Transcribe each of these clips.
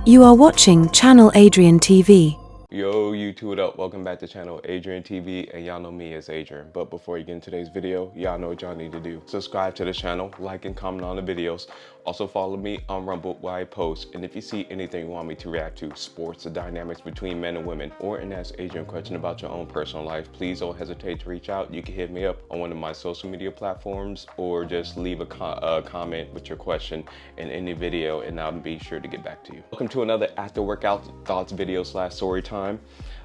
You are watching Channel Adrian TV. Yo, YouTube, what up? Welcome back to Channel Adrian TV, and y'all know me as Adrian. But before you get into today's video, y'all know what y'all need to do. Subscribe to the channel, like and comment on the videos. Also follow me on Rumble where I post. And if you see anything you want me to react to, sports, the dynamics between men and women, or an Ask Adrian question about your own personal life, please don't hesitate to reach out. You can hit me up on one of my social media platforms, or just leave a comment with your question in any video, and I'll be sure to get back to you. Welcome to another after workout thoughts video / story time.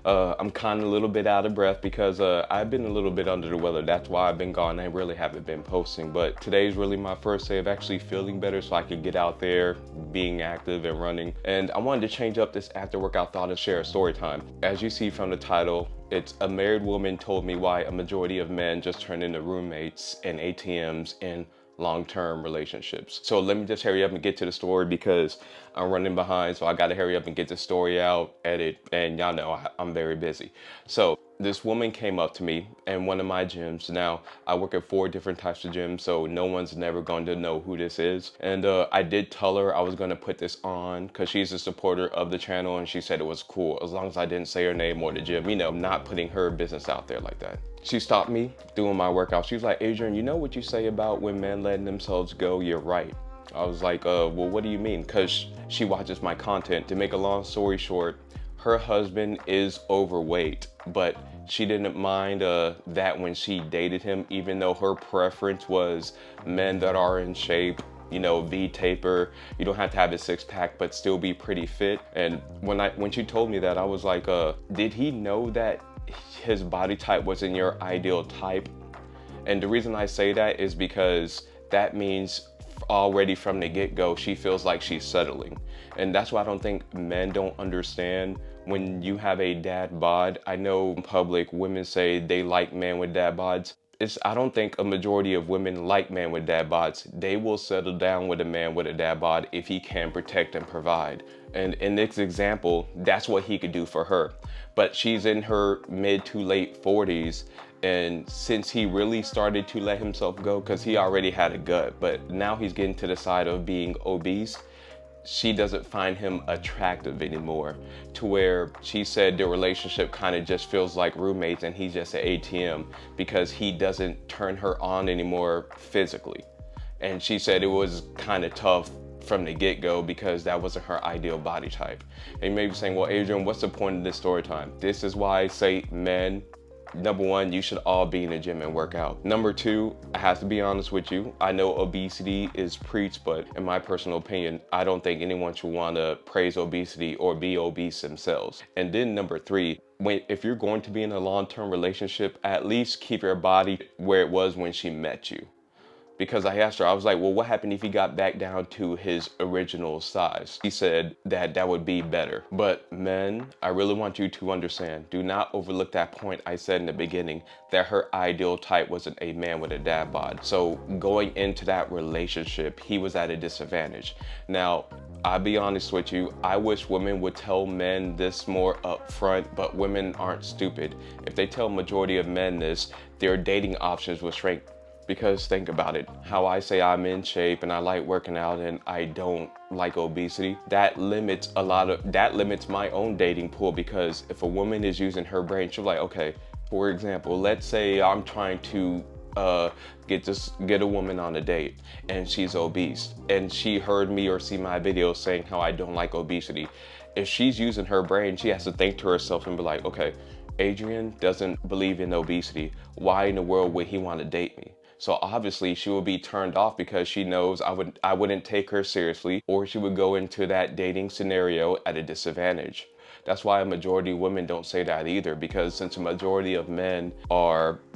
I'm kind of a little bit out of breath because I've been a little bit under the weather. That's why I've been gone. I really haven't been posting, but today's really my first day of actually feeling better so I can get out there being active and running. And I wanted to change up this after workout thought and share a story time. As you see from the title, it's a married woman told me why a majority of men just turn into roommates and ATMs in long-term relationships. So let me just hurry up and get to the story because I'm running behind, so I gotta hurry up and get the story out, edit, and y'all know I'm very busy. So this woman came up to me in one of my gyms. Now I work at 4 different types of gyms, so no one's never going to know who this is. And I did tell her I was going to put this on because she's a supporter of the channel, and she said it was cool as long as I didn't say her name or the gym, you know, not putting her business out there like that. She stopped me doing my workout. She was like, Adrian, you know what you say about when men letting themselves go? You're right. I was like, well, what do you mean? Because she watches my content. To make a long story short, her husband is overweight, but she didn't mind that when she dated him, even though her preference was men that are in shape, you know, V-taper. You don't have to have a 6-pack, but still be pretty fit. And when she told me that, I was like, did he know that his body type wasn't your ideal type? And the reason I say that is because that means already from the get-go she feels like she's settling. And that's why I don't think men don't understand when you have a dad bod. I know in public women say they like men with dad bods. I don't think a majority of women like men with dad bods. They will settle down with a man with a dad bod if he can protect and provide. And in this example, that's what he could do for her. But she's in her mid to late 40s. And since he really started to let himself go, because he already had a gut, but now he's getting to the side of being obese, she doesn't find him attractive anymore, to where she said the relationship kind of just feels like roommates and he's just an ATM because he doesn't turn her on anymore physically. And she said it was kind of tough from the get-go because that wasn't her ideal body type. And you may be saying, well, Adrian, what's the point of this story time? This is why I say men, number 1, you should all be in the gym and work out. Number 2, I have to be honest with you. I know obesity is preached, but in my personal opinion, I don't think anyone should want to praise obesity or be obese themselves. And then number 3, if you're going to be in a long-term relationship, at least keep your body where it was when she met you. Because I asked her, I was like, well, what happened if he got back down to his original size? He said that would be better. But men, I really want you to understand, do not overlook that point I said in the beginning, that her ideal type wasn't a man with a dad bod. So going into that relationship, he was at a disadvantage. Now, I'll be honest with you, I wish women would tell men this more upfront, but women aren't stupid. If they tell majority of men this, their dating options will shrink. Because think about it, how I say I'm in shape and I like working out and I don't like obesity, that limits my own dating pool. Because if a woman is using her brain, she'll be like, okay, for example, let's say I'm trying to get a woman on a date and she's obese and she heard me or see my video saying how I don't like obesity. If she's using her brain, she has to think to herself and be like, okay, Adrian doesn't believe in obesity. Why in the world would he want to date me? So obviously she will be turned off because she knows I wouldn't take her seriously, or she would go into that dating scenario at a disadvantage. That's why a majority of women don't say that either, because since a majority of men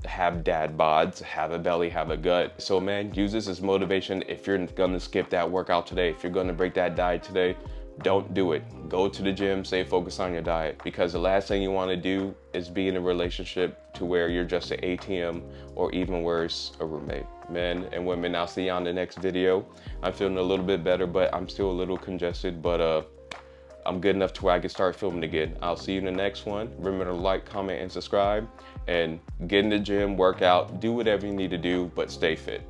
have dad bods, have a belly, have a gut. So man, use this as motivation. If you're gonna skip that workout today, if you're gonna break that diet today, don't do it. Go to the gym, stay focused on your diet, because the last thing you want to do is be in a relationship to where you're just an ATM, or even worse, a roommate. Men and women, I'll see you on the next video. I'm feeling a little bit better, but I'm still a little congested, but I'm good enough to where I can start filming again. I'll see you in the next one. Remember to like, comment, and subscribe, and get in the gym, work out, do whatever you need to do, but stay fit.